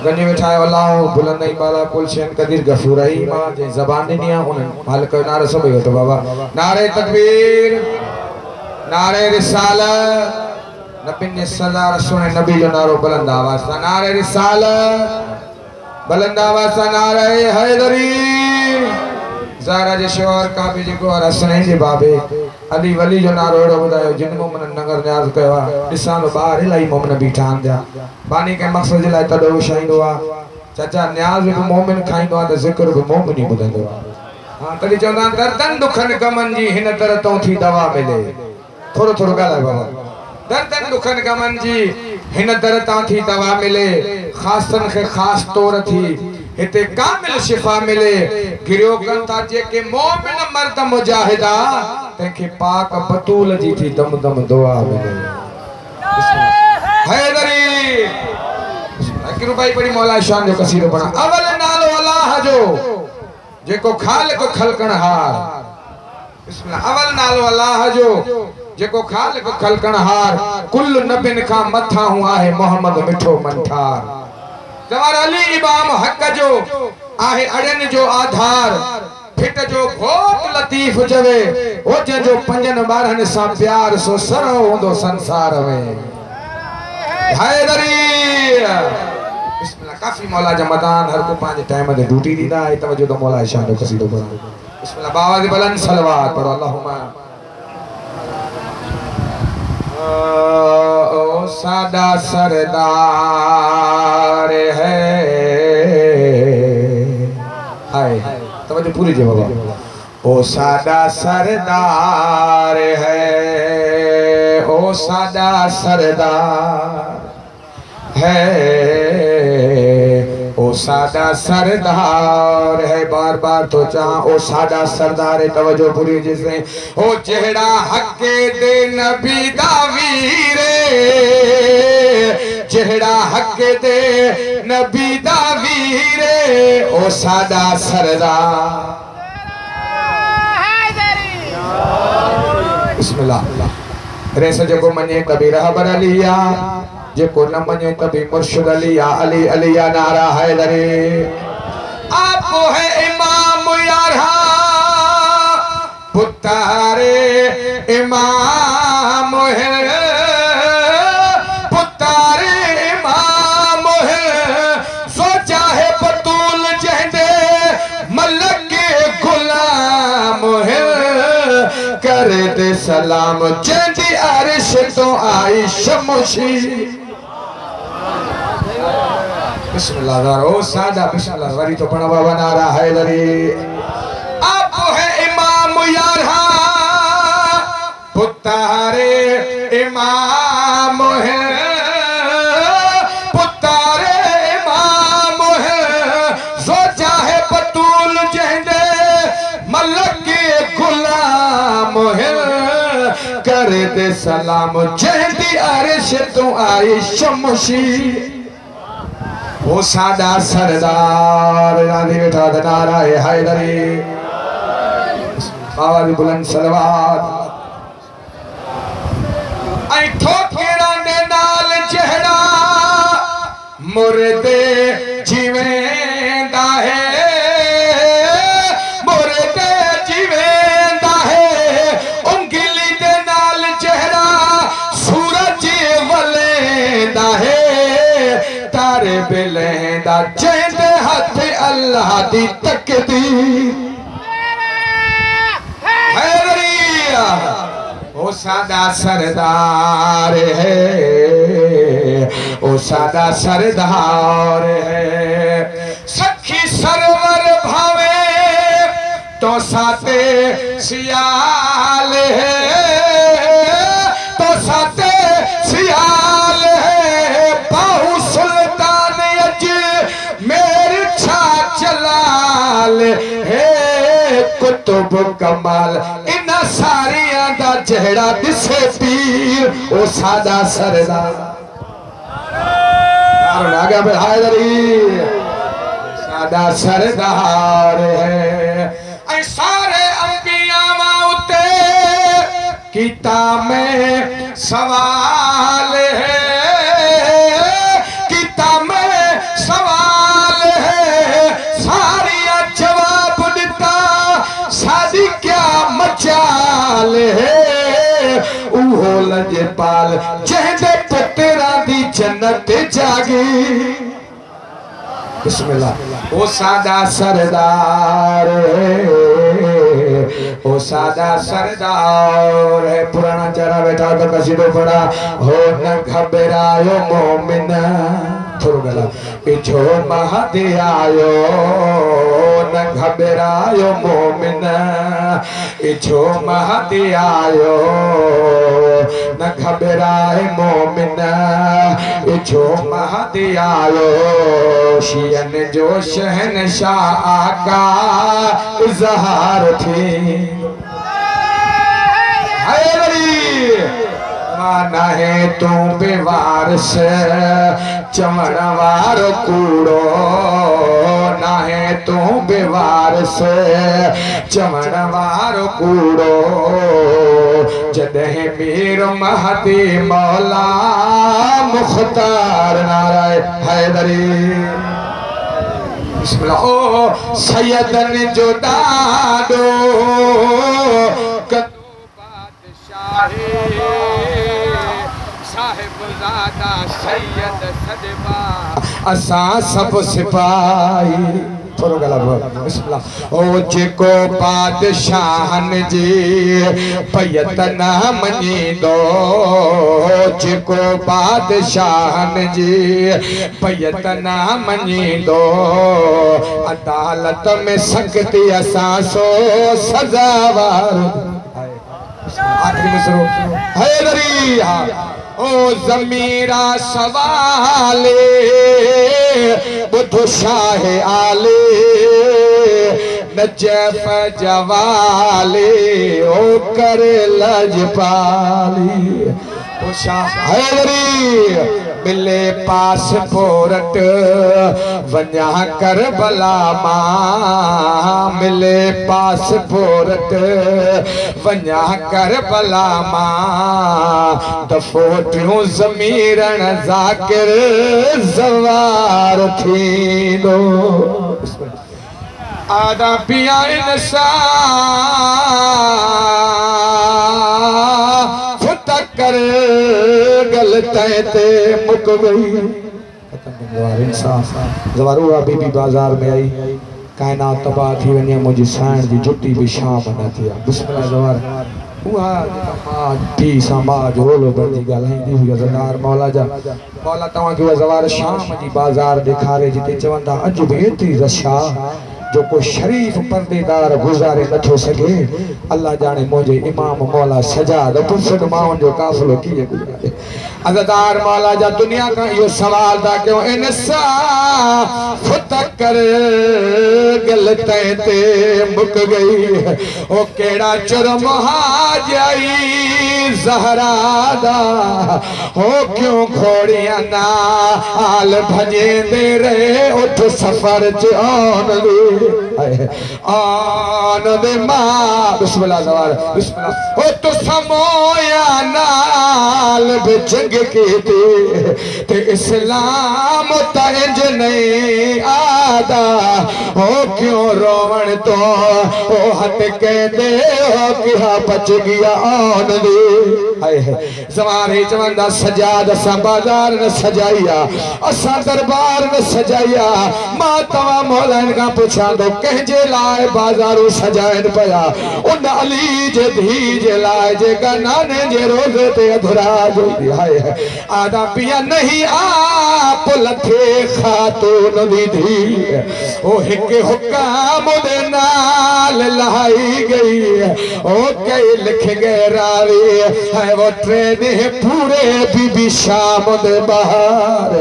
गनी मिठाई अल्लाह बुलंद बाला कुल शैन कदीर गफूर रही मां जे जबान नहीं आ उन मालिक नारे सब हो तो बाबा नारे तकबीर नारे रिसालत नबी ने सदा रसूल नबी जो नारो बुलंद आवाज सा नारे रिसालत बुलंद आवाज सा नारे हैदरी ज़ारा जे शोर काबे जे को हसनैन जे बाबे अली वली जो नारो एड़ो बुधायो जिन मोमन नगर न्याज कयो आ दिसान बाहर इलाई मोमन बीठा जा बानी के मकसद जे लाइ तडो शाइंदो आ चाचा न्याज भी मोमिन खाइंदो आ त जिक्र भी मोमिन ही बुधंदो आ हां तडी चवंदा दर्दन दुखन गमन जी हिन तरह तो थी दवा मिले थोड़ो थोड़ो गाला बाबा दर्दन दुखन गमन जी हिन तरह ता थी दवा मिले खासन के खास तौर थी हिते कामिल शिफा मिले गिरियो कंता जे के मोमिन मर्द मुजाहिदा तंखे पाक बतूल जी थी दम दम दुआ मिले हैदरी अकरू भाई बड़ी मौला शान जो कसीरो बना अवल नालो अल्लाह जो जेको खालिक खलकण हार बिस्मिल्लाह अवल नालो अल्लाह जो जेको खालिक खलकण हार कुल नबिन का मथा हुआ है मोहम्मद मिठो मनठार जवार अली इमाम हक जो आहे अड़न जो आधार फिट जो बहुत लतीफ जवे ओ जो पंजन बारहन सा प्यार सो सर होंदो संसार में हैदरी बिस्मिल्लाह काफी मौला जमदान हर को पांच टाइम दे ड्यूटी दीदा है तवज्जो तो मौला शान जो कसीदो पढ़ो बिस्मिल्लाह बाबा दे बुलंद सलवात पढ़ो अल्लाहुम्मा ओ सादा सरदार है हाय तवज्जो पूरी जे बाबा ओ सादा सरदार है ओ सादा सरदार है ओ सादा सरदार है बार बार तो चाह ओ सादा सरदार है तवज्जो पूरी जिसे ओ चेहरा हक्के दे नबी दा वीरे चेहरा हक्के दे नबी दा वीरे ओ सादा सरदार बिस्मिल्लाह रेस जको मने कबी रहबर अलिया जेको न मने कभी मुर्शिद अलिया अली अलिया नारा हैदरी आप है इमाम यारा पुतारे इमाम है पुतारे इमाम है सो चाहे बतूल जहदे मलक के गुलाम है कर दे सलाम जंदी अरश तो आई शमशी बिस्मिल्लाह ओ सादा बिस्मिल्लाह वरी तो पढ़ा बाबा नारा हैदरी आप है इमाम यारा पुतारे इमाम है पुतारे इमाम है सो चाहे बतूल जहदे मलक के गुलाम है कर दे सलाम जहदी अरश तो आई शमशी वो सादा सरदार रानी बेटा नारा है हैदरी बाबा दी बुलंद सलवात आई ठोकेड़ा दे नाल चेहरा मुर्दे जीवेंदा है मुर्दे जीवेंदा है उंगली दे नाल चेहरा सूरज वलेंदा है तारे बिलेंदा चेंदे हाथ अल्लाह दी तकदीर हैदरी ओ सादा सरदार है ओ सादा सरदार है सखी सरवर भावे तो साते सियाल है तो साते सियाल है बाहु सुल्तान अज मेरे छा चलाल है कुतुब कमाल इन सारिया दा चेहरा दिसे पीर ओ सादा सरदार आ गया भाई हैदरी सादा सरदार है ऐ सारे अंबिया उते किता में सवाल है किता में सवाल लजपाल जंहिंजे पुत्रा दी जन्नत जागी बिस्मिल्लाह ओ सादा सरदार ओ सादा सरदार है पुराना चेहरा बैठा तो कसीदो पड़ा हो न घबरायो मोमिन थोड़ा गला पिछो महदी आयो न घबरायो मोमिन पिछो महदी आयो न घबराए मोमिन पिछो महदी आयो शियन जो शहनशाह आका इजहार थी माना है तू बेवारस चमन वारो कूड़ो ना है तू बेवारस चमन वारो कूड़ो जदे मीर महदी मौला मुख्तार नाराय हैदरी बिस्मिल्लाह ओ सैयदन जो दादो साहिबजादा सैयद सदबा असा सब सिपाही थोरो गला बिस्मिल्लाह ओ जेको बादशाहन जी पैयत न मनी दो जेको बादशाहन जी पैयत न मनी दो अदालत में सख्ती असा सो सजावार आखिरी में सुनो हैदरी ओ जमीरा सवाले बुधो शाह आले नजफ जवाले ओ कर लजपाली ओ शाह हैदरी मिले पासपोर्ट वन्या करबला मां मिले पासपोर्ट वन्या करबला मां दफोटियूं ज़मीरन ज़ाकिर ज़वार थींदो आदा पिया इंसा फुतकर गलते ते मुक गई इंसाफ ज़वारू बीबी बाजार में आई कायनात तबाह थी वने मुझी साण जी जुटी भी शाम न थी बिस्मिल्लाह ज़वार उहा मां टी समाज होलो बंदी गालाईंदी हुई ज़दार मौला जा मौला तवा के ज़वार शाम जी बाजार दिखारे जिते चवंदा अज भी एतरी रशा जो को शरीफ पर्देदार गुजारे नथो सके अल्लाह जाने मुझे इमाम मौला सजाद पुसद माउन जो काफिलो किए गुजारे अज़दार मौला जा दुनिया का यो सवाल था क्यों इंसा फुतकर गलते ते मुक गई ओ केड़ा जुर्म हाजाई ज़हरा दा हो क्यों घोड़ियां ना आल भजे दे रहे उठ सफर च आन दे मां बिस्मिल्लाह ज़वार बिस्मिल्लाह ओ तो समोया नाल जंग की ते इस्लाम तंज नहीं आदा हो क्यों रोवण तो ओ हट के दे हो किहा बच गया आन दे ज़वार चवंदा सजाद असा बाजार न सजाइया असा दरबार न सजाइया मां तवा मौलान का पुछा दो कहजे लाए बाजारू सजाइन पया उन अली जे धी जे लाए जे नाने जे रोज़े ते अधूरा जो हाय आदा पिया नहीं आप लथे खातून दी धी ओ हिक हुकाम दे नाल लाई गई ओ कई लिख गए रावी है वो ट्रेन पूरे बीबी शाम दे बाहर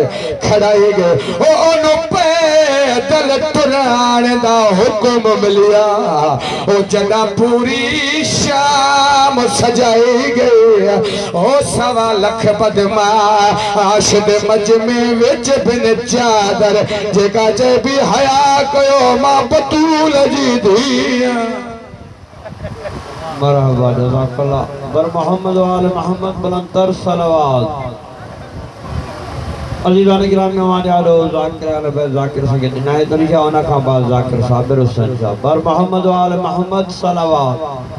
खड़ाई गए ओ ओनु पैदल तुरान दा हुक्म मिलिया ओ जदा पूरी शाम सजाई गई ओ 1.25 लाख बदमा आशिद मजमे विच बिन चादर जेका जे भी हया कयो मां बतूल जी धी मरहबा जज़ाकल्लाह बर मोहम्मद व आले मोहम्मद बुलंदतर सलावत अजीज़ान किराम में हमारे आलो ज़ाकिर आले बे ज़ाकिर संगे दिनाए तरीक़ा उन खां बाद ज़ाकिर साबिर हुसैन साहब बर मोहम्मद व आले मोहम्मद सलावत